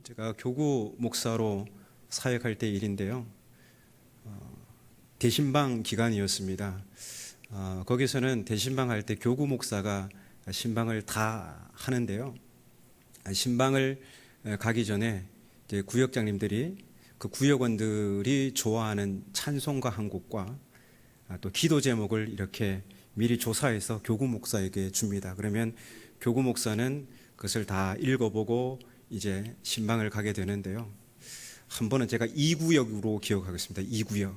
제가 교구 목사로 사역할 때 일인데요. 대신방 기간이었습니다. 거기서는 대신방 할 때 교구 목사가 신방을 다 하는데요. 신방을 가기 전에 이제 구역장님들이 그 구역원들이 좋아하는 찬송가 한 곡과 또 기도 제목을 이렇게 미리 조사해서 교구 목사에게 줍니다. 그러면 교구 목사는 그것을 다 읽어보고 이제 신방을 가게 되는데요. 한 번은 제가 2구역으로 기억하겠습니다. 2구역.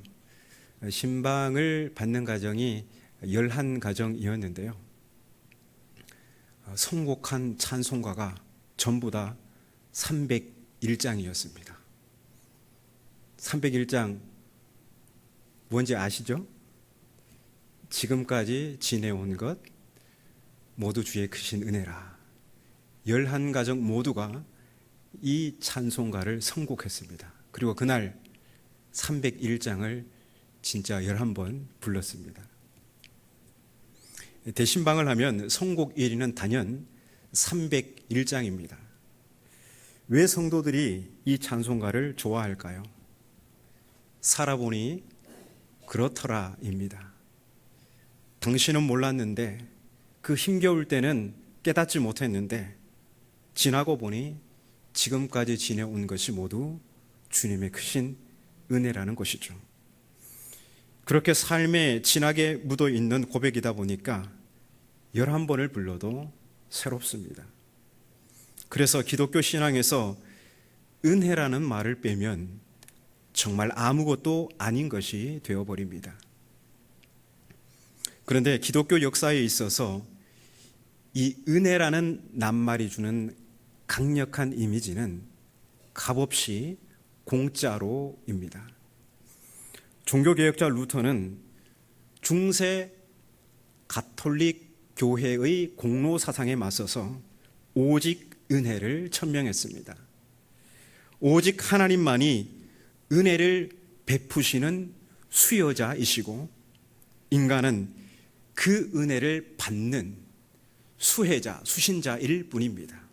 신방을 받는 가정이 11가정이었는데요. 선곡한 찬송가가 전부 다 301장이었습니다. 301장 뭔지 아시죠? 지금까지 지내온 것 모두 주의 크신 은혜라. 11가정 모두가 이 찬송가를 선곡했습니다. 그리고 그날 301장을 진짜 11번 불렀습니다. 대신방을 하면 선곡 1위는 단연 301장입니다. 왜 성도들이 이 찬송가를 좋아할까요? 살아보니 그렇더라입니다. 당신은 몰랐는데 그 힘겨울 때는 깨닫지 못했는데 지나고 보니 지금까지 지내온 것이 모두 주님의 크신 은혜라는 것이죠. 그렇게 삶에 진하게 묻어있는 고백이다 보니까 11번을 불러도 새롭습니다. 그래서 기독교 신앙에서 은혜라는 말을 빼면 정말 아무것도 아닌 것이 되어버립니다. 그런데 기독교 역사에 있어서 이 은혜라는 낱말이 주는 강력한 이미지는 값없이 공짜로입니다. 종교개혁자 루터는 중세 가톨릭 교회의 공로 사상에 맞서서 오직 은혜를 천명했습니다. 오직 하나님만이 은혜를 베푸시는 수여자이시고 인간은 그 은혜를 받는 수혜자, 수신자일 뿐입니다.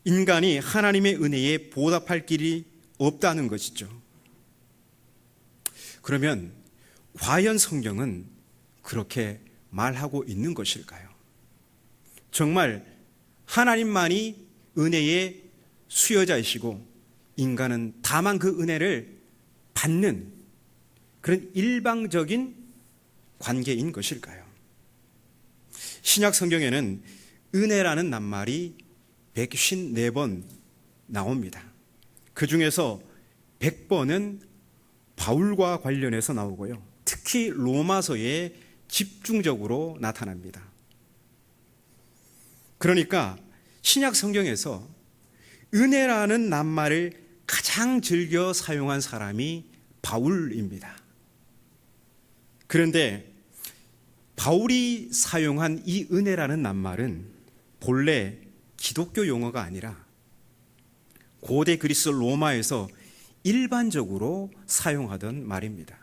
인간이 하나님의 은혜에 보답할 길이 없다는 것이죠. 그러면 과연 성경은 그렇게 말하고 있는 것일까요? 정말 하나님만이 은혜의 수여자이시고 인간은 다만 그 은혜를 받는 그런 일방적인 관계인 것일까요? 신약 성경에는 은혜라는 낱말이 154번 나옵니다. 그 중에서 100번은 바울과 관련해서 나오고요. 특히 로마서에 집중적으로 나타납니다. 그러니까 신약 성경에서 은혜라는 낱말을 가장 즐겨 사용한 사람이 바울입니다. 그런데 바울이 사용한 이 은혜라는 낱말은 본래 기독교 용어가 아니라 고대 그리스 로마에서 일반적으로 사용하던 말입니다.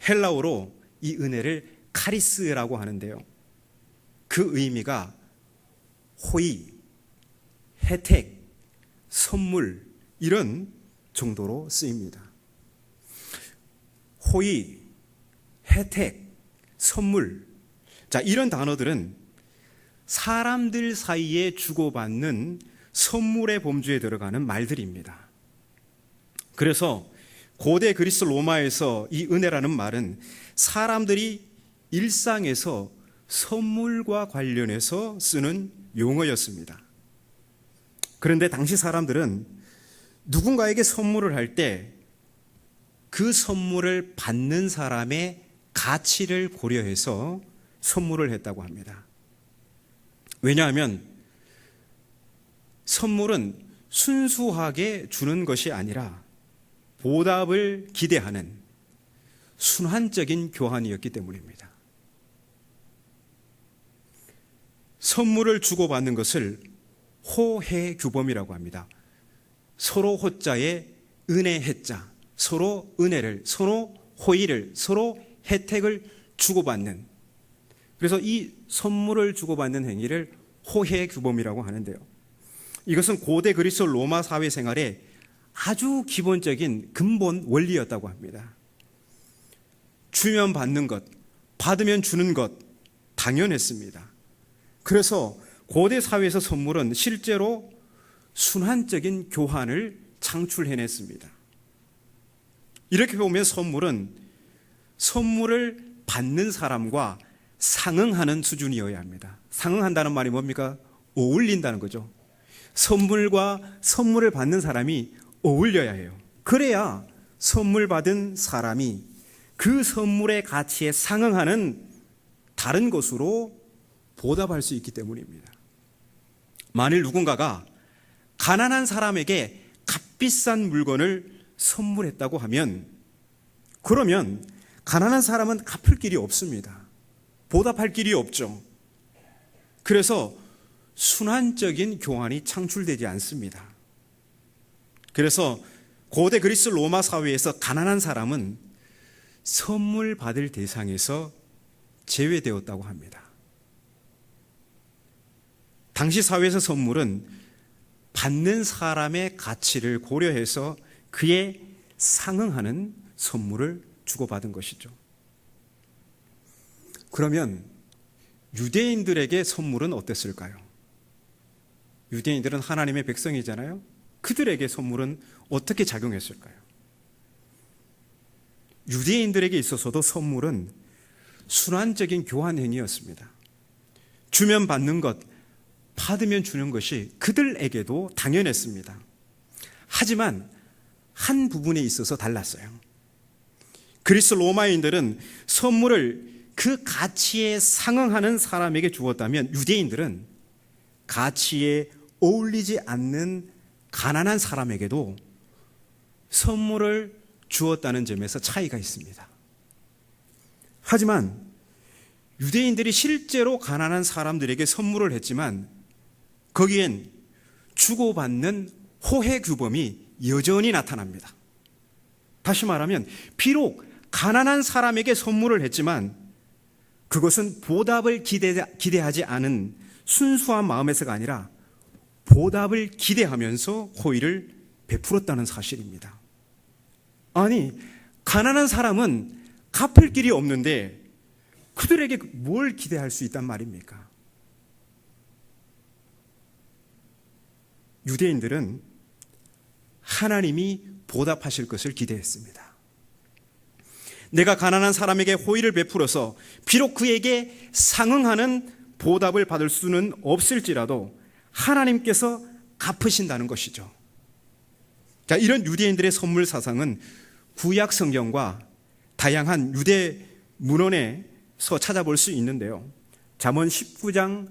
헬라어로 이 은혜를 카리스라고 하는데요. 그 의미가 호의, 혜택, 선물 이런 정도로 쓰입니다. 호의, 혜택, 선물. 자, 이런 단어들은 사람들 사이에 주고받는 선물의 범주에 들어가는 말들입니다. 그래서 고대 그리스 로마에서 이 은혜라는 말은 사람들이 일상에서 선물과 관련해서 쓰는 용어였습니다. 그런데 당시 사람들은 누군가에게 선물을 할 때 그 선물을 받는 사람의 가치를 고려해서 선물을 했다고 합니다. 왜냐하면 선물은 순수하게 주는 것이 아니라 보답을 기대하는 순환적인 교환이었기 때문입니다. 선물을 주고받는 것을 호혜규범이라고 합니다. 서로 호자에 은혜 해자, 서로 은혜를, 서로 호의를, 서로 혜택을 주고받는, 그래서 이 선물을 주고받는 행위를 호혜규범이라고 하는데요. 이것은 고대 그리스 로마 사회 생활의 아주 기본적인 근본 원리였다고 합니다. 주면 받는 것, 받으면 주는 것, 당연했습니다. 그래서 고대 사회에서 선물은 실제로 순환적인 교환을 창출해냈습니다. 이렇게 보면 선물을 받는 사람과 상응하는 수준이어야 합니다. 상응한다는 말이 뭡니까? 어울린다는 거죠. 선물과 선물을 받는 사람이 어울려야 해요. 그래야 선물 받은 사람이 그 선물의 가치에 상응하는 다른 것으로 보답할 수 있기 때문입니다. 만일 누군가가 가난한 사람에게 값비싼 물건을 선물했다고 하면, 그러면 가난한 사람은 갚을 길이 없습니다. 보답할 길이 없죠. 그래서 순환적인 교환이 창출되지 않습니다. 그래서 고대 그리스 로마 사회에서 가난한 사람은 선물 받을 대상에서 제외되었다고 합니다. 당시 사회에서 선물은 받는 사람의 가치를 고려해서 그에 상응하는 선물을 주고받은 것이죠. 그러면 유대인들에게 선물은 어땠을까요? 유대인들은 하나님의 백성이잖아요. 그들에게 선물은 어떻게 작용했을까요? 유대인들에게 있어서도 선물은 순환적인 교환 행위였습니다. 주면 받는 것, 받으면 주는 것이 그들에게도 당연했습니다. 하지만 한 부분에 있어서 달랐어요. 그리스 로마인들은 선물을 그 가치에 상응하는 사람에게 주었다면, 유대인들은 가치에 어울리지 않는 가난한 사람에게도 선물을 주었다는 점에서 차이가 있습니다. 하지만 유대인들이 실제로 가난한 사람들에게 선물을 했지만 거기엔 주고받는 호혜 규범이 여전히 나타납니다. 다시 말하면 비록 가난한 사람에게 선물을 했지만 그것은 보답을 기대하지 않은 순수한 마음에서가 아니라 보답을 기대하면서 호의를 베풀었다는 사실입니다. 아니, 가난한 사람은 갚을 길이 없는데 그들에게 뭘 기대할 수 있단 말입니까? 유대인들은 하나님이 보답하실 것을 기대했습니다. 내가 가난한 사람에게 호의를 베풀어서 비록 그에게 상응하는 보답을 받을 수는 없을지라도 하나님께서 갚으신다는 것이죠. 자, 이런 유대인들의 선물 사상은 구약 성경과 다양한 유대 문헌에서 찾아볼 수 있는데요. 잠언 19장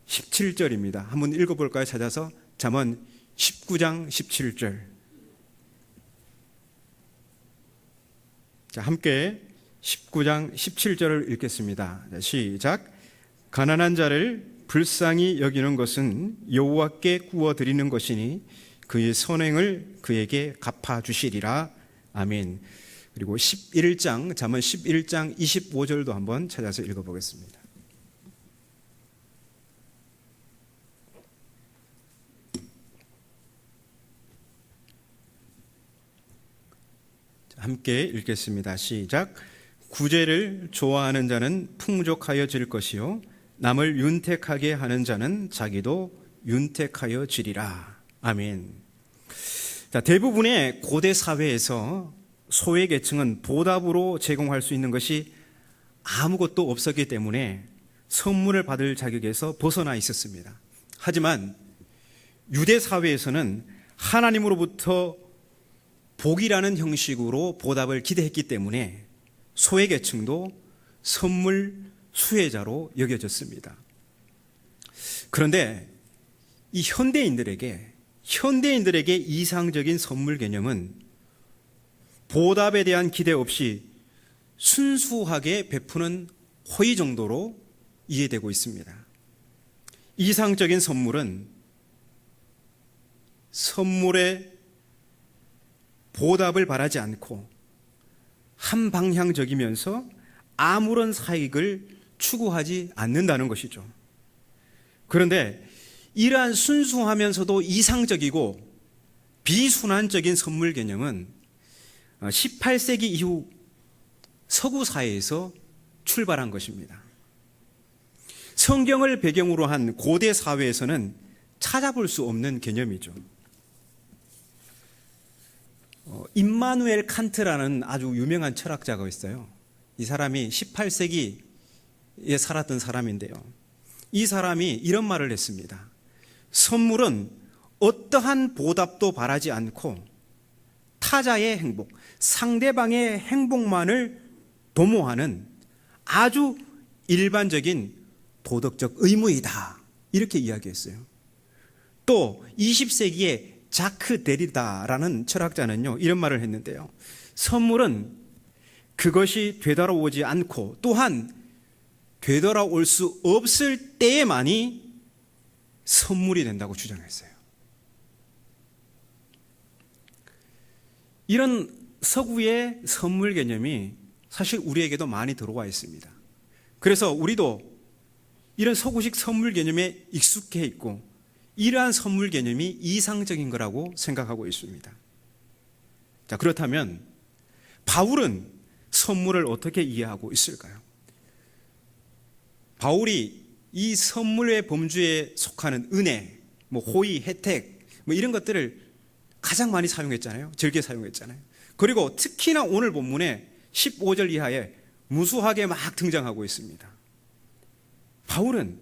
17절입니다. 한번 읽어볼까요? 찾아서 잠언 19장 17절. 자, 함께 19장 17절을 읽겠습니다. 자, 시작. 가난한 자를 불쌍히 여기는 것은 여호와께 구워 드리는 것이니 그의 선행을 그에게 갚아 주시리라. 아멘. 그리고 11장, 잠언 11장 25절도 한번 찾아서 읽어보겠습니다. 함께 읽겠습니다. 시작. 구제를 좋아하는 자는 풍족하여질 것이요 남을 윤택하게 하는 자는 자기도 윤택하여지리라. 아멘. 자, 대부분의 고대 사회에서 소외 계층은 보답으로 제공할 수 있는 것이 아무것도 없었기 때문에 선물을 받을 자격에서 벗어나 있었습니다. 하지만 유대 사회에서는 하나님으로부터 복이라는 형식으로 보답을 기대했기 때문에 소외 계층도 선물 수혜자로 여겨졌습니다. 그런데 이 현대인들에게 이상적인 선물 개념은 보답에 대한 기대 없이 순수하게 베푸는 호의 정도로 이해되고 있습니다. 이상적인 선물은 선물의 보답을 바라지 않고 한 방향적이면서 아무런 사익을 추구하지 않는다는 것이죠. 그런데 이러한 순수하면서도 이상적이고 비순환적인 선물 개념은 18세기 이후 서구 사회에서 출발한 것입니다. 성경을 배경으로 한 고대 사회에서는 찾아볼 수 없는 개념이죠. 임마누엘 칸트라는 아주 유명한 철학자가 있어요. 이 사람이 18세기에 살았던 사람인데요. 이 사람이 이런 말을 했습니다. 선물은 어떠한 보답도 바라지 않고 타자의 행복, 상대방의 행복만을 도모하는 아주 일반적인 도덕적 의무이다. 이렇게 이야기했어요. 또 20세기에 자크 데리다라는 철학자는요, 이런 말을 했는데요. 선물은 그것이 되돌아오지 않고 또한 되돌아올 수 없을 때에만이 선물이 된다고 주장했어요. 이런 서구의 선물 개념이 사실 우리에게도 많이 들어와 있습니다. 그래서 우리도 이런 서구식 선물 개념에 익숙해 있고 이러한 선물 개념이 이상적인 거라고 생각하고 있습니다. 자, 그렇다면 바울은 선물을 어떻게 이해하고 있을까요? 바울이 이 선물의 범주에 속하는 은혜, 호의, 혜택 이런 것들을 가장 많이 사용했잖아요. 즐겨 사용했잖아요. 그리고 특히나 오늘 본문에 15절 이하에 무수하게 막 등장하고 있습니다. 바울은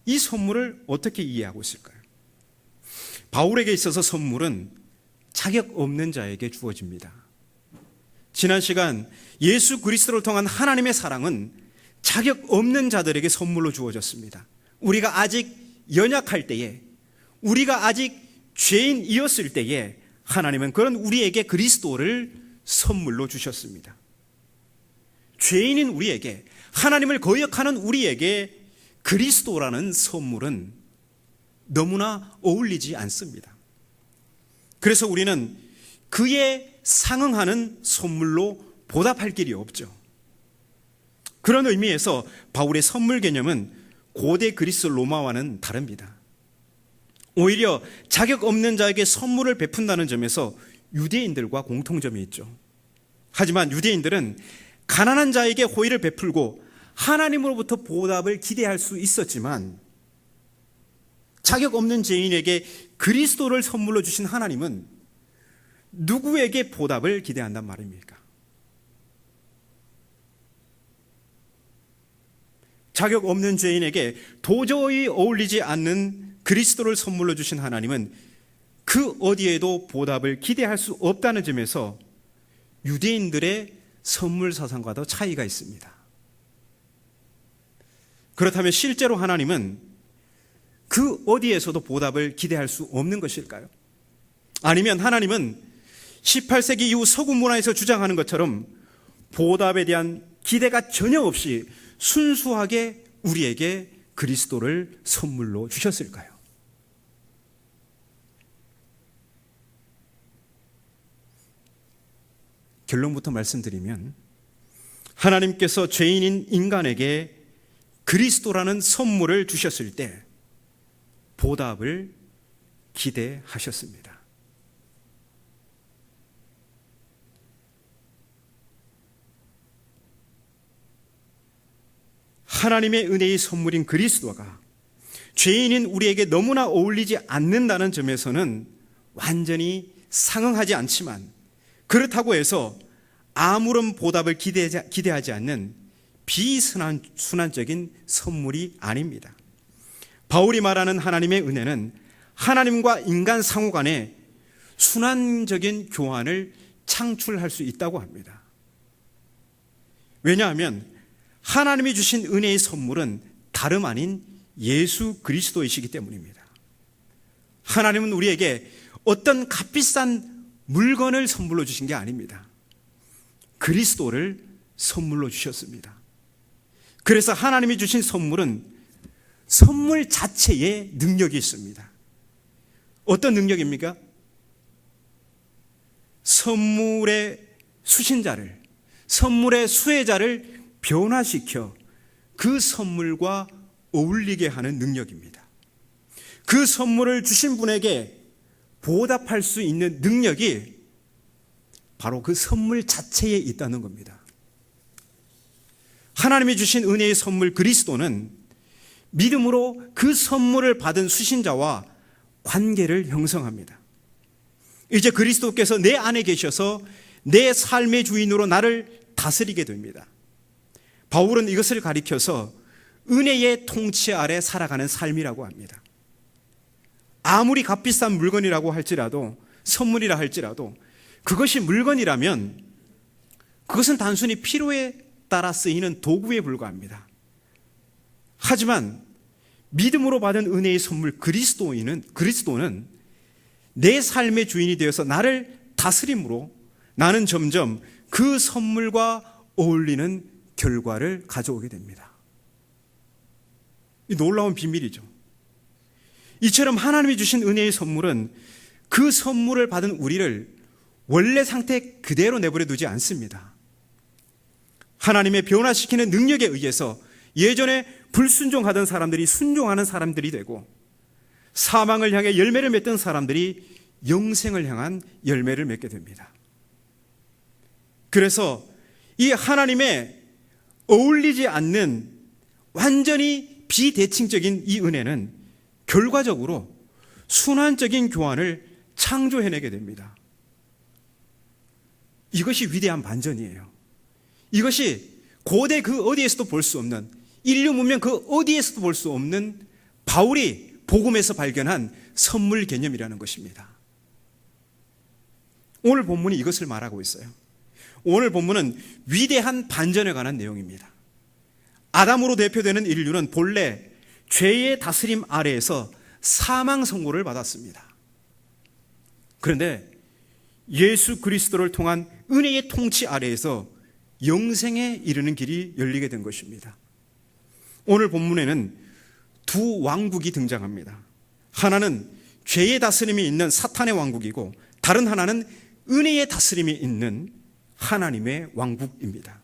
이 선물을 어떻게 이해하고 있을까요? 바울에게 있어서 선물은 자격 없는 자에게 주어집니다. 지난 시간 예수 그리스도를 통한 하나님의 사랑은 자격 없는 자들에게 선물로 주어졌습니다. 우리가 아직 연약할 때에, 우리가 아직 죄인이었을 때에 하나님은 그런 우리에게 그리스도를 선물로 주셨습니다. 죄인인 우리에게, 하나님을 거역하는 우리에게 그리스도라는 선물은 너무나 어울리지 않습니다. 그래서 우리는 그에 상응하는 선물로 보답할 길이 없죠. 그런 의미에서 바울의 선물 개념은 고대 그리스 로마와는 다릅니다. 오히려 자격 없는 자에게 선물을 베푼다는 점에서 유대인들과 공통점이 있죠. 하지만 유대인들은 가난한 자에게 호의를 베풀고 하나님으로부터 보답을 기대할 수 있었지만 자격 없는 죄인에게 그리스도를 선물로 주신 하나님은 누구에게 보답을 기대한단 말입니까? 자격 없는 죄인에게 도저히 어울리지 않는 그리스도를 선물로 주신 하나님은 그 어디에도 보답을 기대할 수 없다는 점에서 유대인들의 선물 사상과도 차이가 있습니다. 그렇다면 실제로 하나님은 그 어디에서도 보답을 기대할 수 없는 것일까요? 아니면 하나님은 18세기 이후 서구 문화에서 주장하는 것처럼 보답에 대한 기대가 전혀 없이 순수하게 우리에게 그리스도를 선물로 주셨을까요? 결론부터 말씀드리면 하나님께서 죄인인 인간에게 그리스도라는 선물을 주셨을 때 보답을 기대하셨습니다. 하나님의 은혜의 선물인 그리스도가 죄인인 우리에게 너무나 어울리지 않는다는 점에서는 완전히 상응하지 않지만, 그렇다고 해서 아무런 보답을 기대하지 않는 비순환적인 선물이 아닙니다. 바울이 말하는 하나님의 은혜는 하나님과 인간 상호 간에 순환적인 교환을 창출할 수 있다고 합니다. 왜냐하면 하나님이 주신 은혜의 선물은 다름 아닌 예수 그리스도이시기 때문입니다. 하나님은 우리에게 어떤 값비싼 물건을 선물로 주신 게 아닙니다. 그리스도를 선물로 주셨습니다. 그래서 하나님이 주신 선물은 선물 자체에 능력이 있습니다. 어떤 능력입니까? 선물의 수신자를, 선물의 수혜자를 변화시켜 그 선물과 어울리게 하는 능력입니다. 그 선물을 주신 분에게 보답할 수 있는 능력이 바로 그 선물 자체에 있다는 겁니다. 하나님이 주신 은혜의 선물 그리스도는 믿음으로 그 선물을 받은 수신자와 관계를 형성합니다. 이제 그리스도께서 내 안에 계셔서 내 삶의 주인으로 나를 다스리게 됩니다. 바울은 이것을 가리켜서 은혜의 통치 아래 살아가는 삶이라고 합니다. 아무리 값비싼 물건이라고 할지라도, 선물이라 할지라도 그것이 물건이라면 그것은 단순히 필요에 따라 쓰이는 도구에 불과합니다. 하지만 믿음으로 받은 은혜의 선물 그리스도는 내 삶의 주인이 되어서 나를 다스림으로 나는 점점 그 선물과 어울리는 결과를 가져오게 됩니다. 이 놀라운 비밀이죠. 이처럼 하나님이 주신 은혜의 선물은 그 선물을 받은 우리를 원래 상태 그대로 내버려 두지 않습니다. 하나님의 변화시키는 능력에 의해서 예전에 불순종하던 사람들이 순종하는 사람들이 되고, 사망을 향해 열매를 맺던 사람들이 영생을 향한 열매를 맺게 됩니다. 그래서 이 하나님의 어울리지 않는 완전히 비대칭적인 이 은혜는 결과적으로 순환적인 교환을 창조해내게 됩니다. 이것이 위대한 반전이에요. 이것이 고대 그 어디에서도 볼 수 없는, 인류 문명 그 어디에서도 볼 수 없는 바울이 복음에서 발견한 선물 개념이라는 것입니다. 오늘 본문이 이것을 말하고 있어요. 오늘 본문은 위대한 반전에 관한 내용입니다. 아담으로 대표되는 인류는 본래 죄의 다스림 아래에서 사망 선고를 받았습니다. 그런데 예수 그리스도를 통한 은혜의 통치 아래에서 영생에 이르는 길이 열리게 된 것입니다. 오늘 본문에는 두 왕국이 등장합니다. 하나는 죄의 다스림이 있는 사탄의 왕국이고, 다른 하나는 은혜의 다스림이 있는 하나님의 왕국입니다.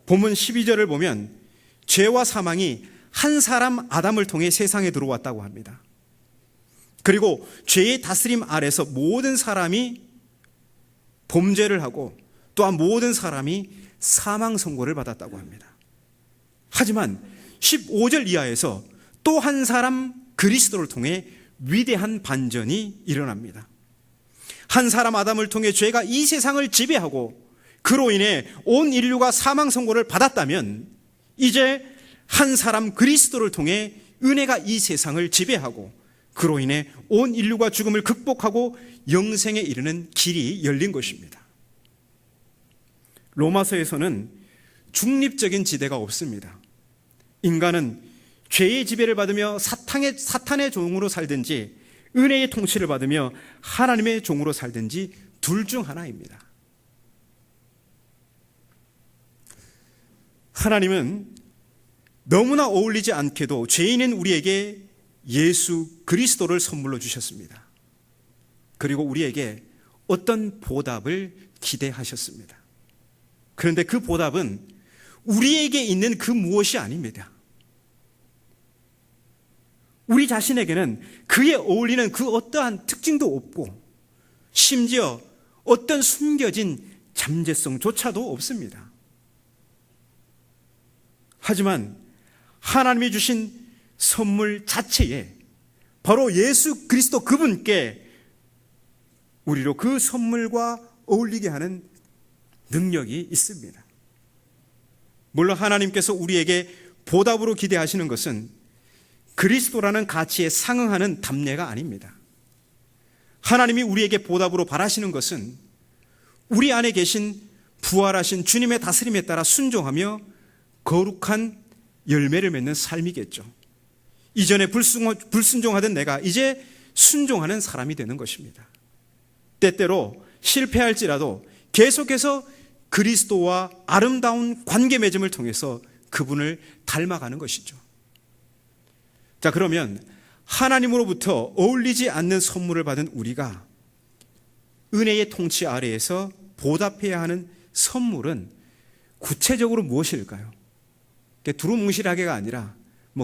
본문 12절을 보면 죄와 사망이 한 사람 아담을 통해 세상에 들어왔다고 합니다. 그리고 죄의 다스림 아래서 모든 사람이 범죄를 하고 또한 모든 사람이 사망 선고를 받았다고 합니다. 하지만 15절 이하에서 또 한 사람 그리스도를 통해 위대한 반전이 일어납니다. 한 사람 아담을 통해 죄가 이 세상을 지배하고 그로 인해 온 인류가 사망 선고를 받았다면, 이제 한 사람 그리스도를 통해 은혜가 이 세상을 지배하고 그로 인해 온 인류가 죽음을 극복하고 영생에 이르는 길이 열린 것입니다. 로마서에서는 중립적인 지대가 없습니다. 인간은 죄의 지배를 받으며 사탄의 종으로 살든지 은혜의 통치를 받으며 하나님의 종으로 살든지 둘 중 하나입니다. 하나님은 너무나 어울리지 않게도 죄인인 우리에게 예수 그리스도를 선물로 주셨습니다. 그리고 우리에게 어떤 보답을 기대하셨습니다. 그런데 그 보답은 우리에게 있는 그 무엇이 아닙니다. 우리 자신에게는 그에 어울리는 그 어떠한 특징도 없고, 심지어 어떤 숨겨진 잠재성조차도 없습니다. 하지만 하나님이 주신 선물 자체에 바로 예수 그리스도 그분께 우리로 그 선물과 어울리게 하는 능력이 있습니다. 물론 하나님께서 우리에게 보답으로 기대하시는 것은 그리스도라는 가치에 상응하는 답례가 아닙니다. 하나님이 우리에게 보답으로 바라시는 것은 우리 안에 계신 부활하신 주님의 다스림에 따라 순종하며 거룩한 열매를 맺는 삶이겠죠. 이전에 불순종하던 내가 이제 순종하는 사람이 되는 것입니다. 때때로 실패할지라도 계속해서 그리스도와 아름다운 관계 맺음을 통해서 그분을 닮아가는 것이죠. 자, 그러면 하나님으로부터 어울리지 않는 선물을 받은 우리가 은혜의 통치 아래에서 보답해야 하는 선물은 구체적으로 무엇일까요? 두루뭉실하게가 아니라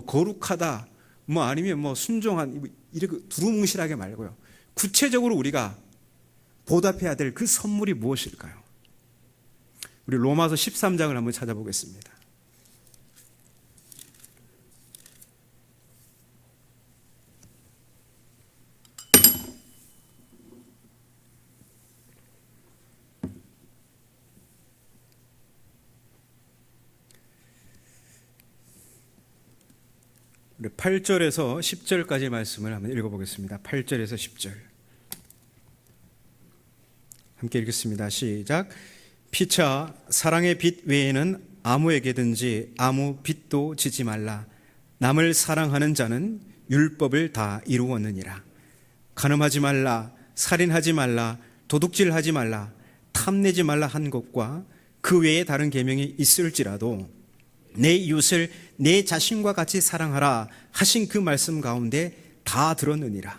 거룩하다, 아니면 순종한, 이렇게 두루뭉실하게 말고요. 구체적으로 우리가 보답해야 될 그 선물이 무엇일까요? 우리 로마서 13장을 한번 찾아보겠습니다. 우리 8절에서 10절까지 말씀을 한번 읽어보겠습니다. 8절에서 10절 함께 읽겠습니다. 시작. 피차 사랑의 빚 외에는 아무에게든지 아무 빚도 지지 말라. 남을 사랑하는 자는 율법을 다 이루었느니라. 간음하지 말라, 살인하지 말라, 도둑질하지 말라, 탐내지 말라 한 것과 그 외에 다른 계명이 있을지라도 내 이웃을 내 자신과 같이 사랑하라 하신 그 말씀 가운데 다 들었느니라.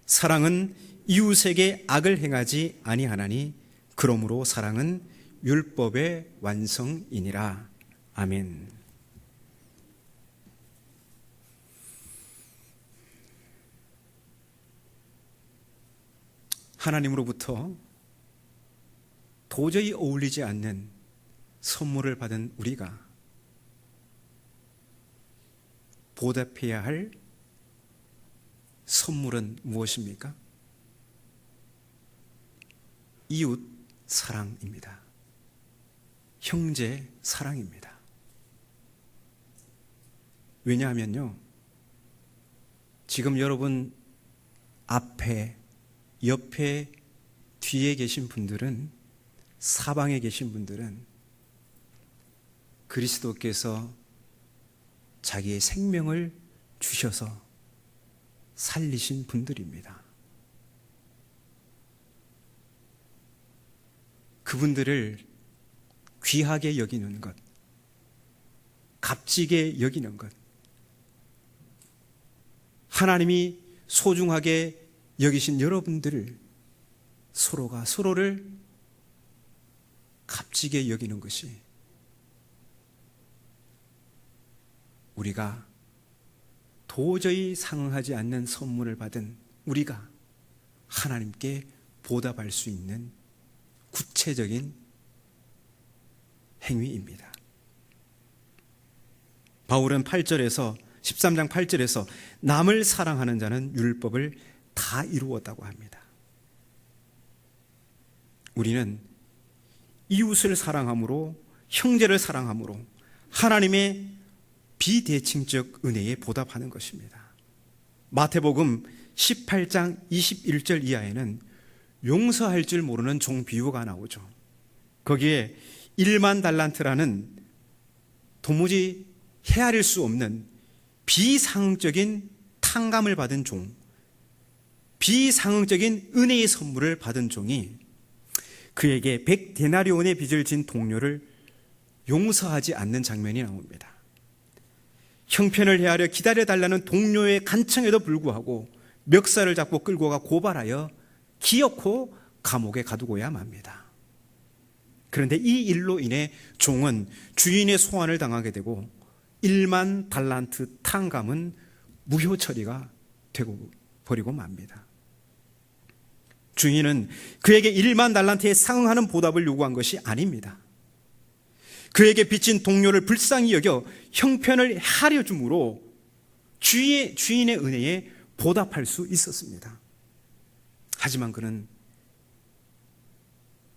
사랑은 이웃에게 악을 행하지 아니하나니 그러므로 사랑은 율법의 완성이니라. 아멘. 하나님으로부터 도저히 어울리지 않는 선물을 받은 우리가 보답해야 할 선물은 무엇입니까? 이웃 사랑입니다. 형제 사랑입니다. 왜냐하면요, 지금 여러분 앞에, 옆에, 뒤에 계신 분들은, 사방에 계신 분들은 그리스도께서 자기의 생명을 주셔서 살리신 분들입니다. 그분들을 귀하게 여기는 것, 값지게 여기는 것, 하나님이 소중하게 여기신 여러분들을 서로가 서로를 값지게 여기는 것이 우리가 도저히 상응하지 않는 선물을 받은 우리가 하나님께 보답할 수 있는 구체적인 행위입니다. 바울은 8절에서 13장 8절에서 남을 사랑하는 자는 율법을 다 이루었다고 합니다. 우리는 이웃을 사랑함으로, 형제를 사랑함으로 하나님의 비대칭적 은혜에 보답하는 것입니다. 마태복음 18장 21절 이하에는 용서할 줄 모르는 종 비유가 나오죠. 거기에 1만 달란트라는 도무지 헤아릴 수 없는 비상적인 탕감을 받은 종, 비상적인 은혜의 선물을 받은 종이 그에게 100데나리온의 빚을 진 동료를 용서하지 않는 장면이 나옵니다. 형편을 헤아려 기다려달라는 동료의 간청에도 불구하고 멱살을 잡고 끌고 가 고발하여 기어코 감옥에 가두고야 맙니다. 그런데 이 일로 인해 종은 주인의 소환을 당하게 되고 1만 달란트 탕감은 무효 처리가 되고 버리고 맙니다. 주인은 그에게 1만 달란트에 상응하는 보답을 요구한 것이 아닙니다. 그에게 빚진 동료를 불쌍히 여겨 형편을 헤아려 줌으로 주인의 은혜에 보답할 수 있었습니다. 하지만 그는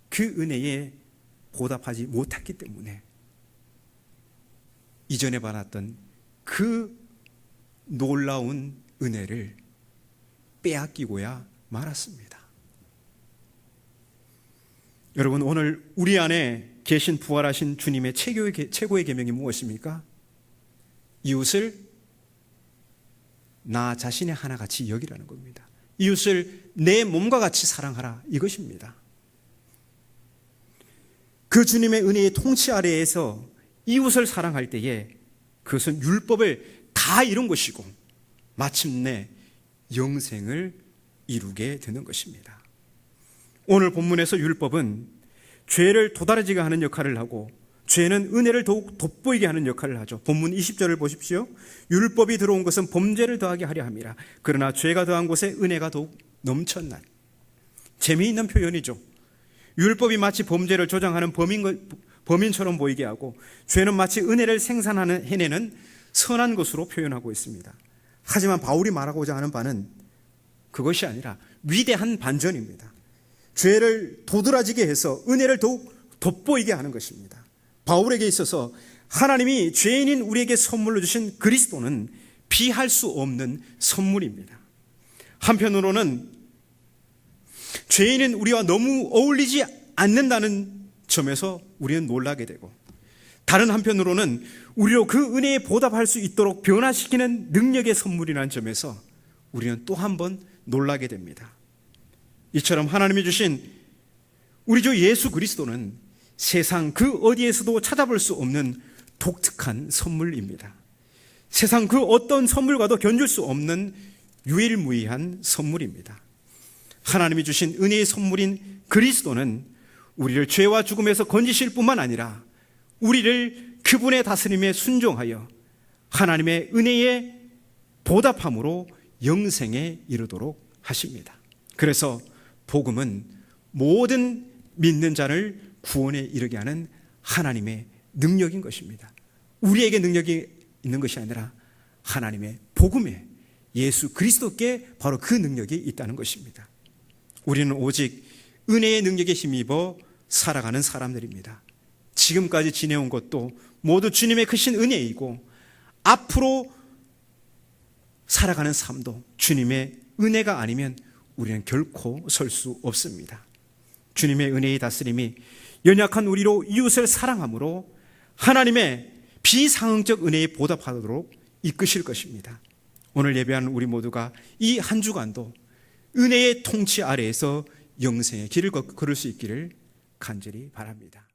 그 은혜에 보답하지 못했기 때문에 이전에 받았던 그 놀라운 은혜를 빼앗기고야 말았습니다. 여러분, 오늘 우리 안에 계신 부활하신 주님의 최고의 계명이 무엇입니까? 이웃을 나 자신의 하나같이 여기라는 겁니다. 이웃을 내 몸과 같이 사랑하라, 이것입니다. 그 주님의 은혜의 통치 아래에서 이웃을 사랑할 때에 그것은 율법을 다 이룬 것이고 마침내 영생을 이루게 되는 것입니다. 오늘 본문에서 율법은 죄를 도다라지게 하는 역할을 하고 죄는 은혜를 더욱 돋보이게 하는 역할을 하죠. 본문 20절을 보십시오. 율법이 들어온 것은 범죄를 더하게 하려 함이라. 그러나 죄가 더한 곳에 은혜가 더욱 넘쳤나니. 재미있는 표현이죠. 율법이 마치 범죄를 조장하는 범인처럼 보이게 하고, 죄는 마치 은혜를 생산하는 해내는 선한 것으로 표현하고 있습니다. 하지만 바울이 말하고자 하는 바는 그것이 아니라 위대한 반전입니다. 죄를 도드라지게 해서 은혜를 더욱 돋보이게 하는 것입니다. 바울에게 있어서 하나님이 죄인인 우리에게 선물로 주신 그리스도는 비할 수 없는 선물입니다. 한편으로는 죄인은 우리와 너무 어울리지 않는다는 점에서 우리는 놀라게 되고, 다른 한편으로는 우리로 그 은혜에 보답할 수 있도록 변화시키는 능력의 선물이라는 점에서 우리는 또 한 번 놀라게 됩니다. 이처럼 하나님이 주신 우리 주 예수 그리스도는 세상 그 어디에서도 찾아볼 수 없는 독특한 선물입니다. 세상 그 어떤 선물과도 견줄 수 없는 유일무이한 선물입니다. 하나님이 주신 은혜의 선물인 그리스도는 우리를 죄와 죽음에서 건지실 뿐만 아니라 우리를 그분의 다스림에 순종하여 하나님의 은혜에 보답함으로 영생에 이르도록 하십니다. 그래서 복음은 모든 믿는 자를 구원에 이르게 하는 하나님의 능력인 것입니다. 우리에게 능력이 있는 것이 아니라 하나님의 복음에, 예수 그리스도께 바로 그 능력이 있다는 것입니다. 우리는 오직 은혜의 능력에 힘입어 살아가는 사람들입니다. 지금까지 지내온 것도 모두 주님의 크신 은혜이고, 앞으로 살아가는 삶도 주님의 은혜가 아니면 우리는 결코 설 수 없습니다. 주님의 은혜의 다스림이 연약한 우리로 이웃을 사랑함으로 하나님의 비상응적 은혜에 보답하도록 이끄실 것입니다. 오늘 예배하는 우리 모두가 이 한 주간도 은혜의 통치 아래에서 영생의 길을 걸을 수 있기를 간절히 바랍니다.